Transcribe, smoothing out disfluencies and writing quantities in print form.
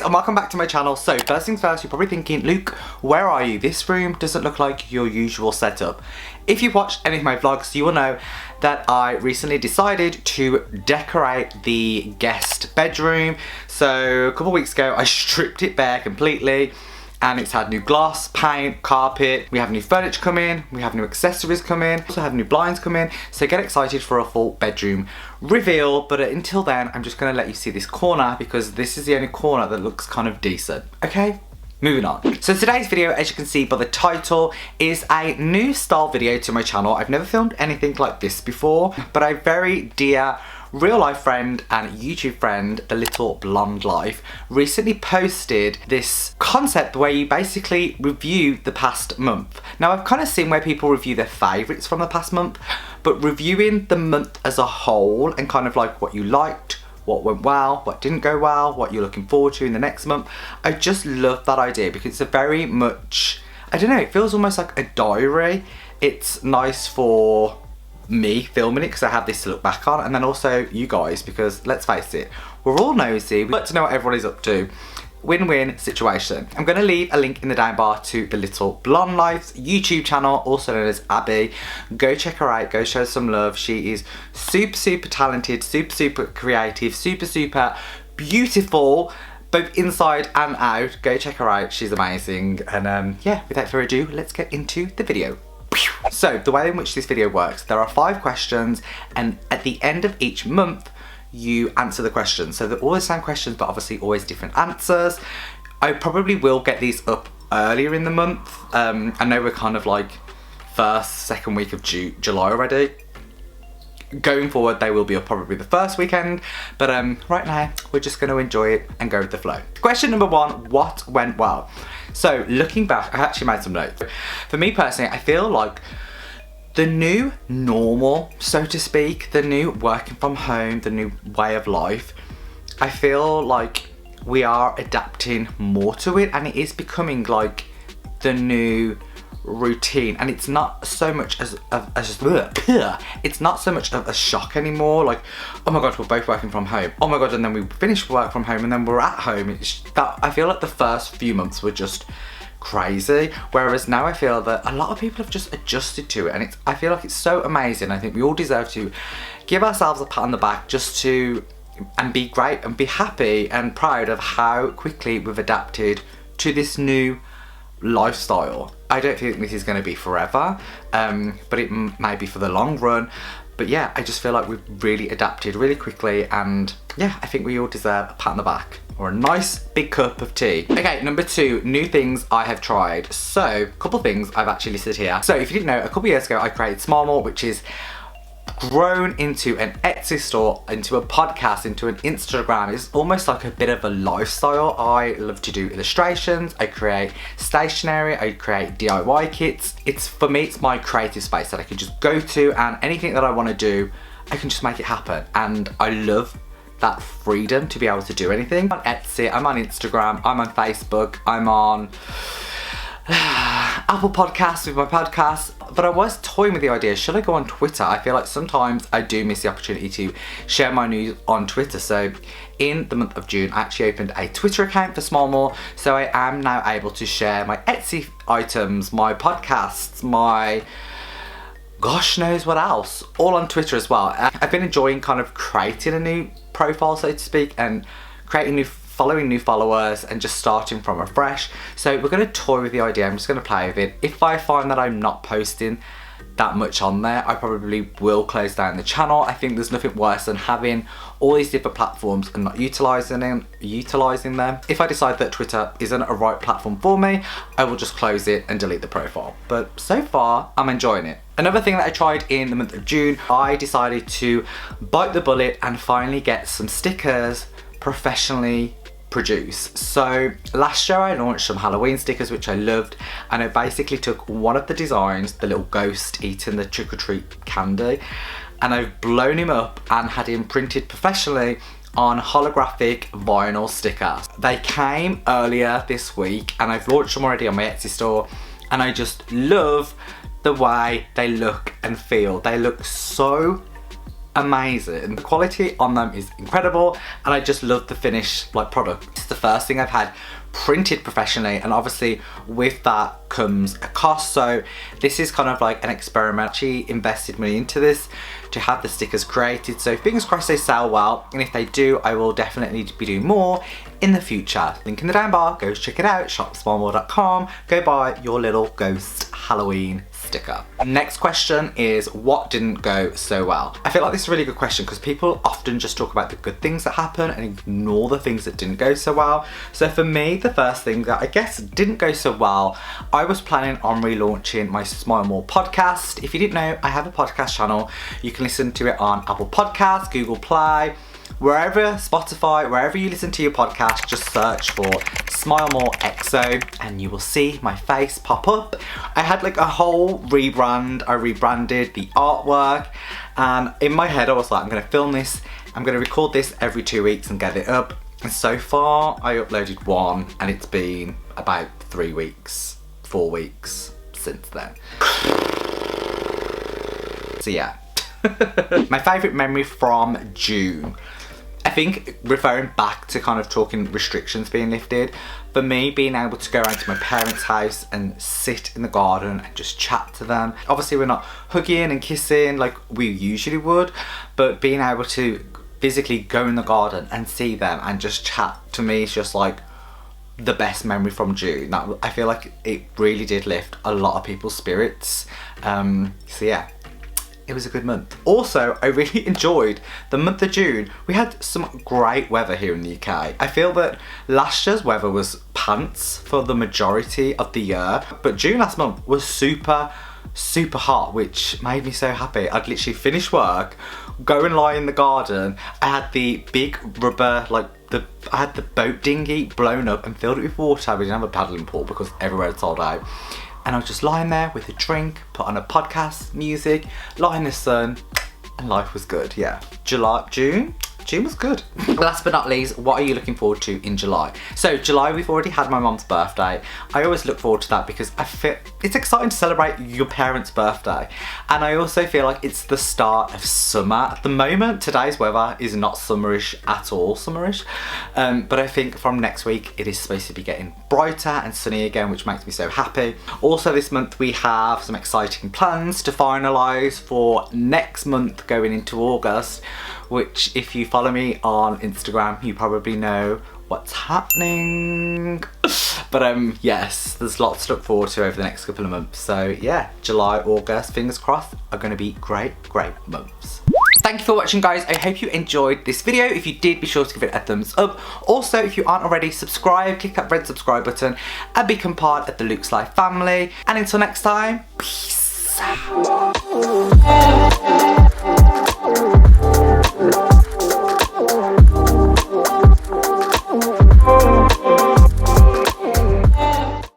and welcome back to my channel. So first things first, you're probably thinking, Luke, where are you? This room doesn't look like your usual setup. If you've watched any of my vlogs, you will know that I recently decided to decorate the guest bedroom. So a couple of weeks ago, I stripped it bare completely, and it's had new gloss, paint, carpet. We have new furniture come in, we have new accessories come in, also have new blinds come in. So get excited for a full bedroom reveal. But until then, I'm just gonna let you see this corner because this is the only corner that looks kind of decent, okay? Moving on. So today's video, as you can see by the title, is a new style video to my channel. I've never filmed anything like this before, but a very dear real life friend and YouTube friend, The Little Blonde Life, recently posted this concept where you basically review the past month. Now I've kind of seen where people review their favourites from the past month, but reviewing the month as a whole and kind of like what you liked, what went well, what didn't go well, what you're looking forward to in the next month. I just love that idea because it's a very much, I don't know, it feels almost like a diary. It's nice for me filming it because I have this to look back on, and then also you guys, because let's face it, we're all nosy, we like to know what everyone is up to. Win-win situation. I'm going to leave a link in the down bar to The Little Blonde Life's YouTube channel, also known as Abby. Go check her out, go show some love. She is super talented, super creative, super beautiful, both inside and out. Go check her out, she's amazing. And yeah, without further ado, let's get into the video. So the way in which this video works, there are 5 questions, and at the end of each month you answer the questions. So they're all the same questions, but obviously always different answers. I probably will get these up earlier in the month. I know we're kind of like second week of July already. Going forward, they will be up probably the first weekend, but right now we're just going to enjoy it and go with the flow. Question number 1, what went well? So looking back, I actually made some notes. For me personally, I feel like the new normal, so to speak, the new working from home, the new way of life, I feel like we are adapting more to it, and it is becoming like the new routine, and it's not so much it's not so much of a shock anymore. Like, oh my god, we're both working from home, oh my god, and then we finish work from home and then we're at home. It's that, I feel like the first few months were just crazy, whereas now I feel that a lot of people have just adjusted to it, and I feel like it's so amazing. I think we all deserve to give ourselves a pat on the back just to, and be great and be happy and proud of how quickly we've adapted to this new lifestyle. I don't think this is going to be forever, but it may be for the long run. But yeah, I just feel like we've really adapted really quickly, and yeah, I think we all deserve a pat on the back or a nice big cup of tea. Okay, number 2, new things I have tried. So, a couple things I've actually listed here. So if you didn't know, a couple years ago I created Small More, which is grown into an Etsy store, into a podcast, into an Instagram. It's almost like a bit of a lifestyle. I love to do illustrations, I create stationery, I create DIY kits. It's, for me, it's my creative space that I can just go to, and anything that I want to do, I can just make it happen. And I love that freedom to be able to do anything. I'm on Etsy, I'm on Instagram, I'm on Facebook, I'm on Apple Podcasts with my podcast. But I was toying with the idea, should I go on Twitter? I feel like sometimes I do miss the opportunity to share my news on Twitter. So in the month of June, I actually opened a Twitter account for Small More. So I am now able to share my Etsy items, my podcasts, my gosh knows what else, all on Twitter as well. I've been enjoying kind of creating a new profile, so to speak, and following new followers and just starting from afresh. So we're going to toy with the idea. I'm just going to play with it. If I find that I'm not posting that much on there, I probably will close down the channel. I think there's nothing worse than having all these different platforms and not utilising them. If I decide that Twitter isn't a right platform for me, I will just close it and delete the profile. But so far, I'm enjoying it. Another thing that I tried in the month of June, I decided to bite the bullet and finally get some stickers professionally produced. So last year I launched some Halloween stickers, which I loved, and I basically took one of the designs, the little ghost eating the trick-or-treat candy, and I've blown him up and had him printed professionally on holographic vinyl stickers. They came earlier this week and I've launched them already on my Etsy store, and I just love the way they look and feel. They look so amazing. The quality on them is incredible, and I just love the finished like product. It's the first thing I've had printed professionally, and obviously with that comes a cost, so this is kind of like an experiment. She invested money into this to have the stickers created, so fingers crossed they sell well, and if they do, I will definitely be doing more in the future. Link in the down bar, go check it out, shopsmallmore.com, go buy your little ghost Halloween sticker. Next question is, what didn't go so well? I feel like this is a really good question because people often just talk about the good things that happen and ignore the things that didn't go so well. So for me, the first thing that I guess didn't go so well, I was planning on relaunching my Smile More podcast. If you didn't know, I have a podcast channel. You can listen to it on Apple Podcasts, Google Play, wherever, Spotify, wherever you listen to your podcast, just search for Smile More XO and you will see my face pop up. I had like a whole rebrand. I rebranded the artwork, and in my head I was like, I'm gonna film this, I'm gonna record this every 2 weeks and get it up. And so far I uploaded one, and it's been about 3 weeks, 4 weeks since then. So yeah. My favourite memory from June. I think referring back to kind of talking restrictions being lifted, for me being able to go around to my parents' house and sit in the garden and just chat to them. Obviously we're not hugging and kissing like we usually would, but being able to physically go in the garden and see them and just chat, to me is just like the best memory from June. That, I feel like it really did lift a lot of people's spirits. So yeah, it was a good month. Also, I really enjoyed the month of June. We had some great weather here in the UK. I feel that last year's weather was pants for the majority of the year, but June last month was super hot, which made me so happy. I'd literally finish work, go and lie in the garden. I had the big rubber, like I had the boat dinghy blown up and filled it with water. We didn't have a paddling pool because everywhere had sold out. And I was just lying there with a drink, put on a podcast, music, lie in the sun, and life was good, yeah. June was good. Last but not least, what are you looking forward to in July? So July, we've already had my mom's birthday. I always look forward to that because I feel it's exciting to celebrate your parents' birthday. And I also feel like it's the start of summer. At the moment, today's weather is not summerish at all, summerish. But I think from next week, it is supposed to be getting brighter and sunny again, which makes me so happy. Also this month, we have some exciting plans to finalise for next month going into August, which if you follow me on Instagram, you probably know what's happening. But yes, there's lots to look forward to over the next couple of months. So yeah, July, August, fingers crossed, are gonna be great months. Thank you for watching, guys. I hope you enjoyed this video. If you did, be sure to give it a thumbs up. Also, if you aren't already, subscribe, click that red subscribe button and become part of the Luke's Life family. And until next time, peace.